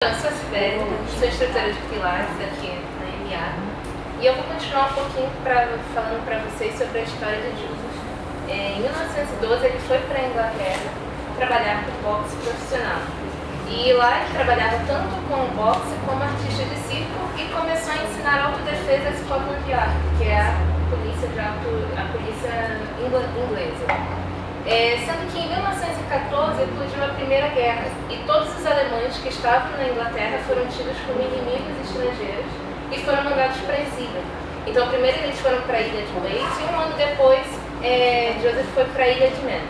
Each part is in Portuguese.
Eu sou a Sibeli, sou instrutora de Pilates aqui na MA e eu vou continuar um pouquinho falando para vocês sobre a história de Joseph. Em 1912 ele foi para a Inglaterra trabalhar com boxe profissional e lá ele trabalhava tanto com boxe como artista de circo e começou a ensinar autodefesa à Scotland Yard, que é a polícia inglesa. Sendo que em 1914 eclodiu a Primeira Guerra e todos os alemães que estavam na Inglaterra foram tidos como inimigos estrangeiros e foram mandados para exílio. Então, primeiro eles foram para a ilha de Wales e um ano depois Joseph foi para a ilha de Man.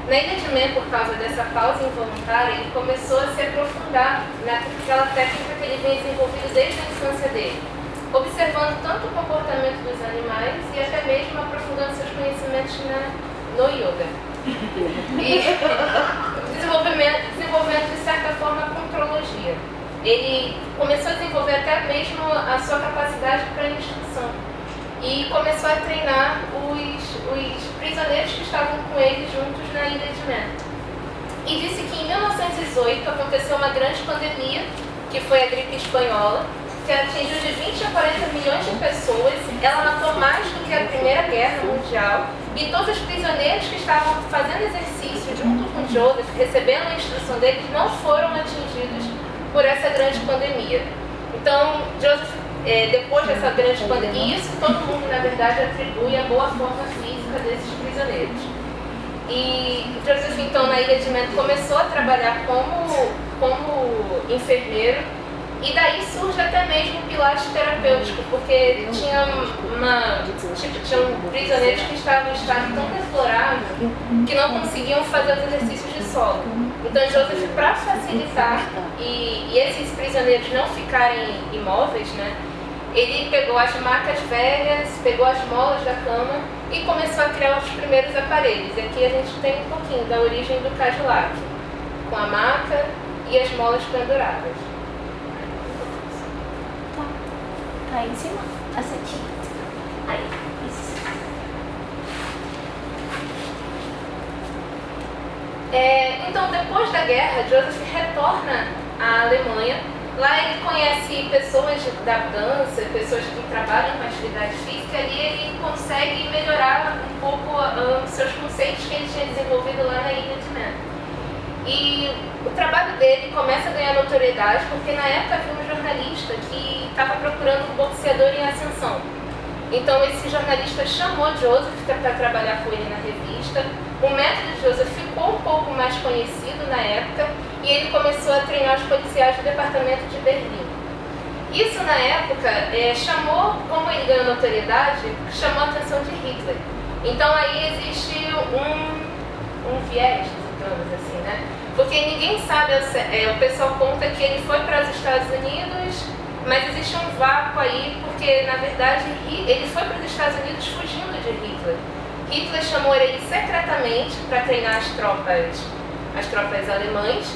Na ilha de Man, por causa dessa pausa involuntária, ele começou a se aprofundar naquela técnica que ele vinha desenvolvendo desde a infância dele, observando tanto o comportamento dos animais e até mesmo aprofundando seus conhecimentos no yoga. E desenvolvendo de certa forma a contrologia. Ele começou a desenvolver até mesmo a sua capacidade para instrução e começou a treinar os prisioneiros que estavam com ele juntos na ilha de Man. E disse que em 1918 aconteceu uma grande pandemia, que foi a gripe espanhola, que atingiu de 20 a 40 milhões de pessoas. Ela matou mais do que a Primeira Guerra Mundial. E todos os prisioneiros que estavam fazendo exercício junto com Joseph, recebendo a instrução deles, não foram atingidos por essa grande pandemia. Então, Joseph, depois dessa grande pandemia, e isso todo mundo, na verdade, atribui à boa forma física desses prisioneiros. E Joseph, então, na ilha de Man, começou a trabalhar como enfermeiro. E daí surge até mesmo o pilates terapêutico, porque tinham prisioneiros que estavam em estado tão deplorável que não conseguiam fazer os exercícios de solo. Então Joseph, para facilitar e esses prisioneiros não ficarem imóveis, né, ele pegou as macas velhas, pegou as molas da cama e começou a criar os primeiros aparelhos. E aqui a gente tem um pouquinho da origem do Cadillac, com a maca e as molas penduradas. Tá aí em cima, a setinha. Aí, isso. Então, depois da guerra, Joseph retorna à Alemanha. Lá ele conhece pessoas da dança, pessoas que trabalham com atividade física, e ele consegue melhorar um pouco seus conceitos que ele tinha desenvolvido lá na ilha de Man. E o trabalho dele começa a ganhar notoriedade porque na época havia um jornalista que estava procurando um boxeador em ascensão. Então esse jornalista chamou Joseph para trabalhar com ele na revista. O método de Joseph ficou um pouco mais conhecido na época e ele começou a treinar os policiais do departamento de Berlim. Isso na época chamou, como ele ganhou notoriedade, chamou a atenção de Hitler. Então aí existe um viés, digamos assim, né? Porque ninguém sabe, o pessoal conta que ele foi para os Estados Unidos, mas existe um vácuo aí, porque na verdade ele foi para os Estados Unidos fugindo de Hitler. Hitler chamou ele secretamente para treinar as tropas alemãs,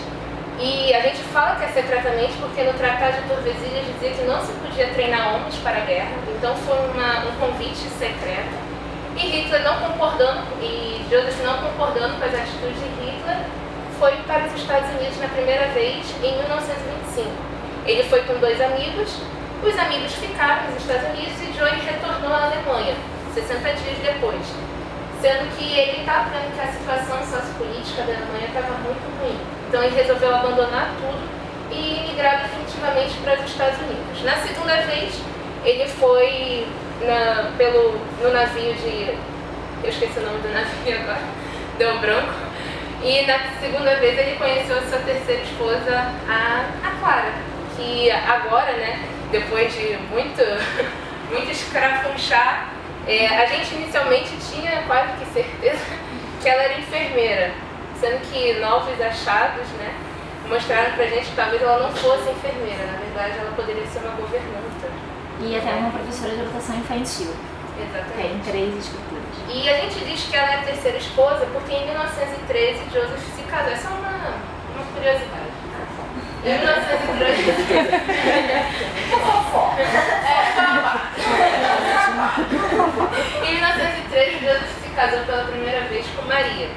e a gente fala que é secretamente porque no Tratado de Tordesilhas dizia que não se podia treinar homens para a guerra, então foi um convite secreto. E Hitler não concordando, e Joseph não concordando com as atitudes de Hitler, foi para os Estados Unidos na primeira vez em 1925. Ele foi com 2 amigos, os amigos ficaram nos Estados Unidos e Joey retornou à Alemanha, 60 dias depois. Sendo que ele estava vendo que a situação sociopolítica da Alemanha estava muito ruim. Então ele resolveu abandonar tudo e migrar definitivamente para os Estados Unidos. Na segunda vez, ele foi no navio de... eu esqueci o nome do navio agora, deu branco. E na segunda vez ele conheceu a sua terceira esposa, a Clara, que agora, né, depois de muito escrafunchar, a gente inicialmente tinha quase que certeza que ela era enfermeira, sendo que novos achados, né, mostraram pra gente que talvez ela não fosse enfermeira, na verdade ela poderia ser uma governanta. E até uma professora de educação infantil. Exatamente. Tem 3 escrituras. E a gente diz que ela é a terceira esposa porque em 1913 Joseph se casou. Essa é uma curiosidade. Em 1913... Em 1913 Joseph se casou pela primeira vez com Maria.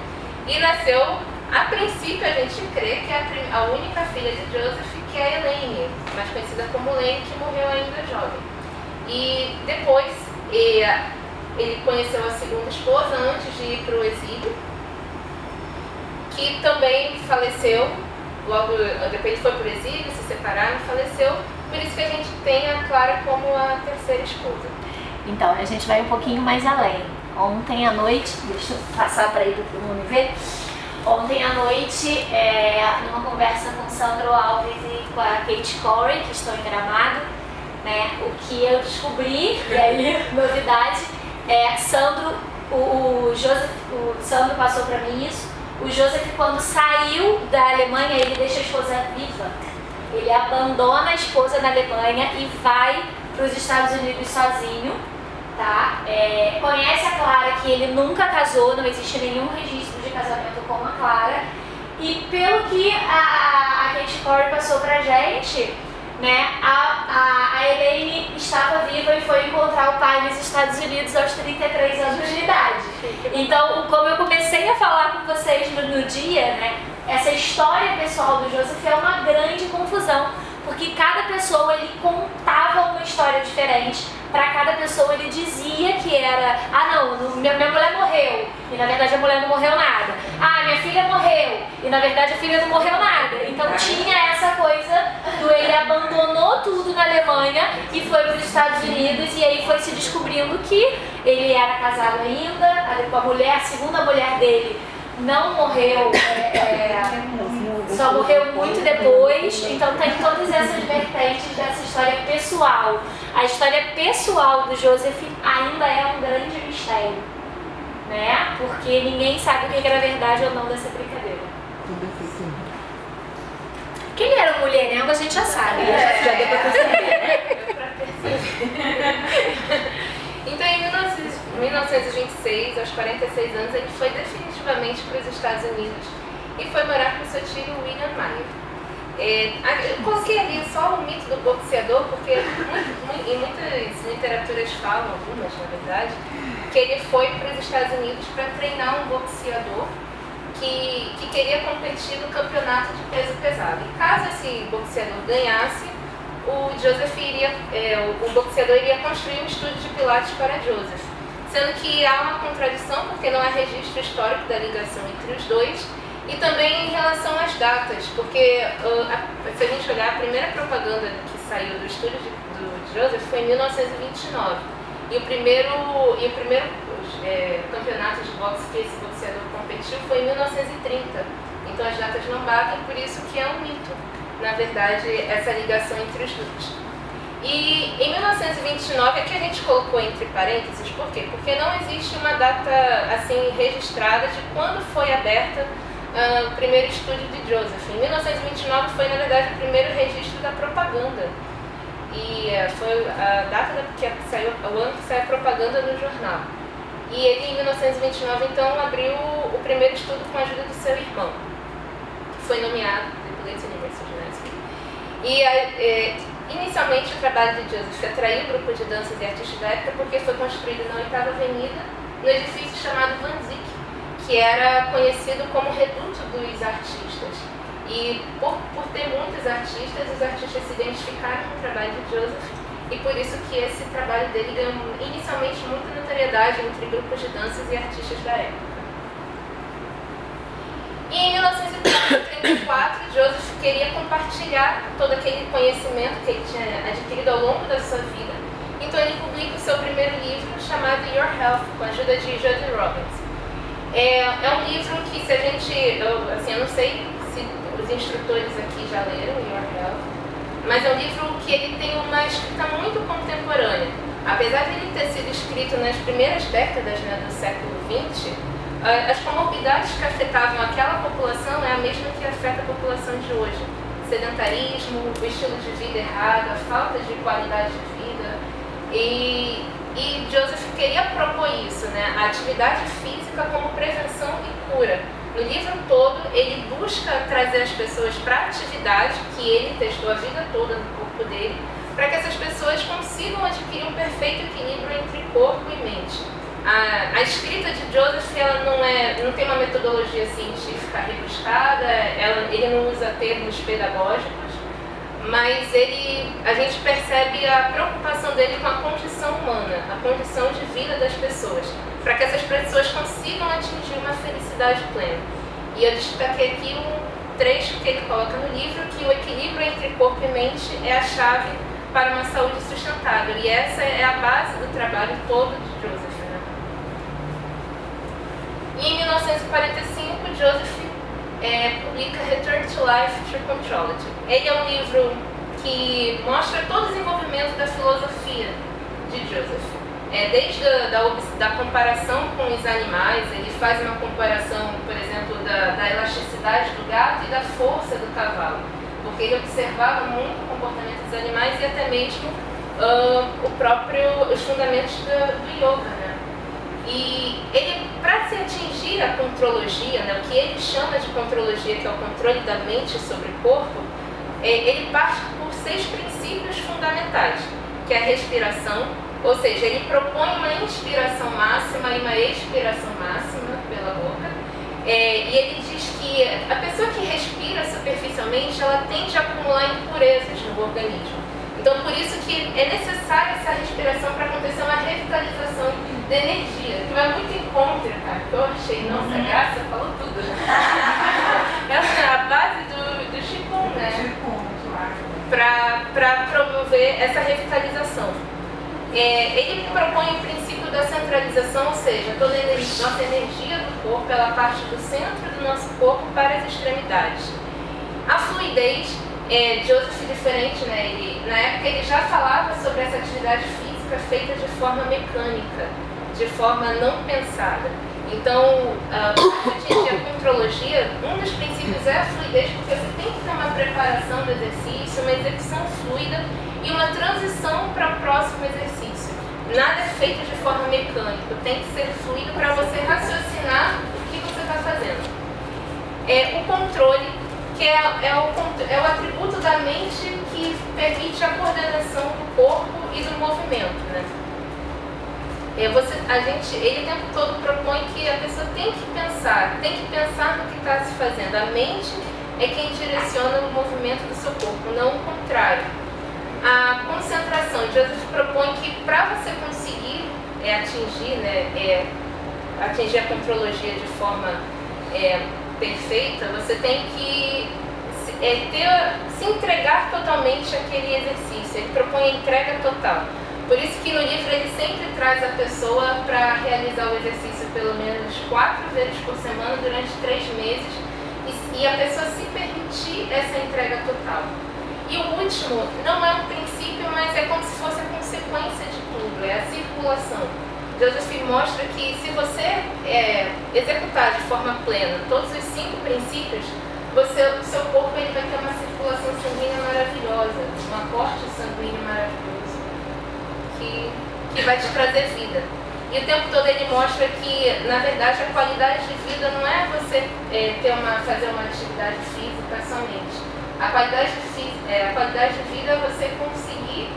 E nasceu A princípio, a gente crê que é a única filha de Joseph, que é Elaine, mais conhecida como Elaine, que morreu ainda jovem. E depois, ele conheceu a segunda esposa antes de ir para o exílio, que também faleceu. Logo depois ele foi para o exílio, se separaram, faleceu. Por isso que a gente tem a Clara como a terceira esposa. Então, a gente vai um pouquinho mais além. Ontem à noite, deixa eu passar para aí para todo mundo ver. Ontem à noite, numa conversa com Sandro Alves e com a Kate Corey, que estão em Gramado, né, o que eu descobri, e aí, novidade, o Sandro passou para mim isso. O Joseph, quando saiu da Alemanha, ele deixa a esposa viva. Ele abandona a esposa na Alemanha e vai para os Estados Unidos sozinho, tá? Conhece a Clara, que ele nunca casou, não existe nenhum registro de casamento com a Clara. E pelo que a Kate Corey passou pra gente, né, a Elaine estava viva e foi encontrar o pai nos Estados Unidos aos 33 anos de idade. Então, como eu comecei a falar com vocês no dia, né, essa história pessoal do Joseph é uma grande confusão, porque cada pessoa ele contava uma história diferente. Para cada pessoa ele dizia que era, minha mulher morreu, e na verdade a mulher não morreu nada. Minha filha morreu, e na verdade a filha não morreu nada. Então tinha essa coisa do ele abandonou tudo na Alemanha e foi para os Estados Unidos, e aí foi se descobrindo que ele era casado ainda, a segunda mulher dele não morreu, só morreu muito depois. Então tem todas essas vertentes dessa história pessoal. A história pessoal do Joseph ainda é um grande mistério, né? Porque ninguém sabe o que era verdade ou não dessa brincadeira. Que ele era mulherengo, a gente já sabe, já deu pra perceber. Então, em 1926, aos 46 anos, ele foi definitivamente para os Estados Unidos e foi morar com seu tio William Mayer. Eu coloquei ali só o mito do boxeador, porque em muitas literaturas falam, algumas na verdade, que ele foi para os Estados Unidos para treinar um boxeador que queria competir no campeonato de peso pesado. E caso esse boxeador ganhasse, o boxeador iria construir um estúdio de pilates para Joseph, sendo que há uma contradição porque não há registro histórico da ligação entre os dois, e também em relação às datas, porque se a gente olhar, a primeira propaganda que saiu do estúdio do Joseph foi em 1929, e o primeiro campeonato de boxe que esse boxeador competiu foi em 1930, então as datas não batem, por isso que é um mito, na verdade, essa ligação entre os dois. E em 1929, aqui a gente colocou entre parênteses, por quê? Porque não existe uma data assim registrada de quando foi aberta o primeiro estúdio de Joseph. Em 1929 foi, na verdade, o primeiro registro da propaganda. E foi a data que saiu, o ano que saiu a propaganda no jornal. E ele, em 1929, então, abriu o primeiro estudo com a ajuda do seu irmão, que foi nomeado The Police University, né? E inicialmente o trabalho de Joseph atraiu um grupo de danças e artistas da época porque foi construído na 8ª Avenida, no edifício chamado Van Zyck, que era conhecido como Reduto dos Artistas. E por ter muitos artistas, os artistas se identificaram com o trabalho de Joseph, e por isso que esse trabalho dele ganhou inicialmente muita notoriedade entre grupos de danças e artistas da época. E em 1934, Joseph queria compartilhar todo aquele conhecimento que ele tinha adquirido ao longo da sua vida. Então ele publica o seu primeiro livro chamado Your Health, com a ajuda de Jody Robbins. É um livro que, se a gente, eu não sei se os instrutores aqui já leram Your Health, mas é um livro que ele tem uma escrita muito contemporânea. Apesar de ele ter sido escrito nas primeiras décadas, né, do século XX, as comorbidades que afetavam aquela população é a mesma que afeta a população de hoje. Sedentarismo, o estilo de vida errado, a falta de qualidade de vida. E Joseph queria propor isso, né? A atividade física como prevenção e cura. No livro todo, ele busca trazer as pessoas para a atividade que ele testou a vida toda no corpo dele, para que essas pessoas consigam adquirir um perfeito equilíbrio entre corpo e mente. A escrita de Joseph, ela não tem uma metodologia científica rebuscada, ele não usa termos pedagógicos, mas a gente percebe a preocupação dele com a condição humana, a condição de vida das pessoas, para que essas pessoas consigam atingir uma felicidade plena. E eu destaquei aqui um trecho que ele coloca no livro, que o equilíbrio entre corpo e mente é a chave para uma saúde sustentável. E essa é a base do trabalho todo de Joseph. Né? E em 1945, Joseph publica Return to Life Through Contrology. Ele é um livro que mostra todo o desenvolvimento da filosofia de Joseph. Desde da comparação com os animais, ele faz uma comparação, por exemplo, da elasticidade do gato e da força do cavalo, porque ele observava muito o comportamento dos animais e até mesmo os fundamentos do yoga. Né? E ele, para se atingir a contrologia, né, o que ele chama de contrologia, que é o controle da mente sobre o corpo, ele parte por 6 princípios fundamentais, que é a respiração. Ou seja, ele propõe uma inspiração máxima e uma expiração máxima pela boca. E ele diz que a pessoa que respira superficialmente, ela tende a acumular impurezas no organismo. Então, por isso que é necessária essa respiração para acontecer uma revitalização de energia, que vai muito em contra, cara, que eu achei, nossa, a Graça falou tudo. É a base do Qigong, né? Para promover essa revitalização. Ele propõe o princípio da centralização, ou seja, toda a nossa energia do corpo, ela parte do centro do nosso corpo para as extremidades. A fluidez, Joseph diferente, né? Na época ele já falava sobre essa atividade física feita de forma mecânica, de forma não pensada. Então, para atingir a contrologia, um dos princípios é a fluidez, porque você tem que ter uma preparação do exercício, uma execução fluida e uma transição para o próximo exercício. Nada é feito de forma mecânica, tem que ser fluido para você raciocinar o que você está fazendo. O controle, que é o atributo da mente que permite a coordenação do corpo e do movimento. Né? Ele o tempo todo propõe que a pessoa tem que pensar no que está se fazendo. A mente é quem direciona o movimento do seu corpo, não o contrário. A concentração, Joseph propõe que para você conseguir atingir a contrologia de forma perfeita, você tem que se entregar totalmente àquele exercício. Ele propõe a entrega total. Por isso que no livro ele sempre traz a pessoa para realizar o exercício pelo menos 4 vezes por semana durante 3 meses e a pessoa se permitir essa entrega total. E o último não é um princípio, mas é como se fosse a consequência de tudo, é a circulação. Joseph mostra que se você executar de forma plena todos os 5 princípios, o seu corpo ele vai ter uma circulação sanguínea maravilhosa, um aporte sanguíneo maravilhoso, que vai te trazer vida. E o tempo todo ele mostra que, na verdade, a qualidade de vida não é você fazer uma atividade física somente. A qualidade de vida é você conseguir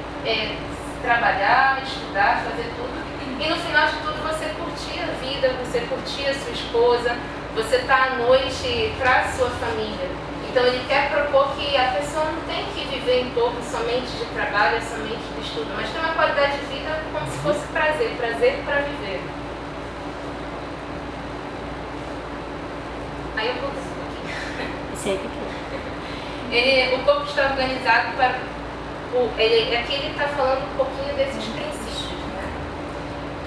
trabalhar, estudar, fazer tudo. E no final de tudo você curtir a vida, você curtir a sua esposa, você tá à noite para a sua família. Então ele quer propor que a pessoa não tem que viver em torno somente de trabalho, somente de estudo, mas ter uma qualidade de vida como se fosse prazer para viver. Aí eu vou um pouquinho. O corpo está organizado para... Aqui ele está falando um pouquinho desses princípios, né?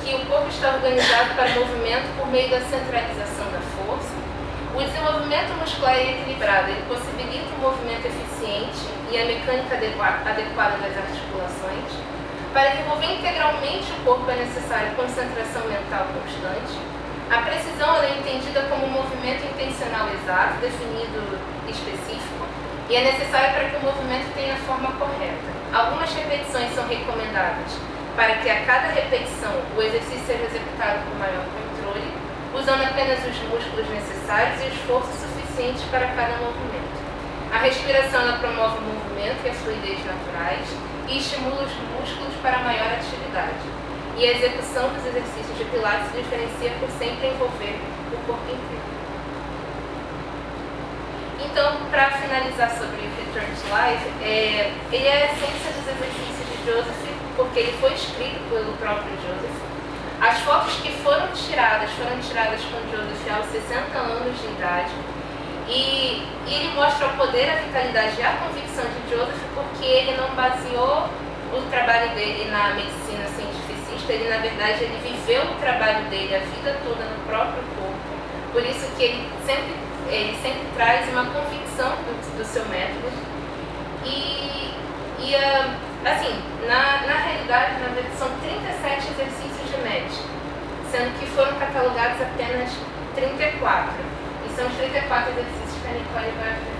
Que o corpo está organizado para o movimento por meio da centralização da força. O desenvolvimento muscular é equilibrado, ele possibilita um movimento eficiente e a mecânica adequada das articulações. Para desenvolver integralmente o corpo é necessária concentração mental constante. A precisão é entendida como um movimento intencional exato, definido específico, e é necessário para que o movimento tenha a forma correta. Algumas repetições são recomendadas para que a cada repetição o exercício seja executado com maior controle, usando apenas os músculos necessários e o esforço suficiente para cada movimento. A respiração ela promove o movimento e a fluidez naturais e estimula os músculos para maior atividade. e a execução dos exercícios de Pilates se diferencia por sempre envolver o corpo inteiro. Então, para finalizar sobre o Return to Life, ele é a essência dos exercícios de Joseph, porque ele foi escrito pelo próprio Joseph. As fotos que foram tiradas com Joseph aos 60 anos de idade. E ele mostra o poder, a vitalidade e a convicção de Joseph, porque ele não baseou o trabalho dele na medicina cientificista, ele na verdade ele viveu o trabalho dele a vida toda no próprio corpo. Por isso que ele sempre traz uma convicção do seu método. Assim, na realidade, são 37 exercícios de MET, sendo que foram catalogados apenas 34. E são os 34 exercícios que a Nicole vai apresentar.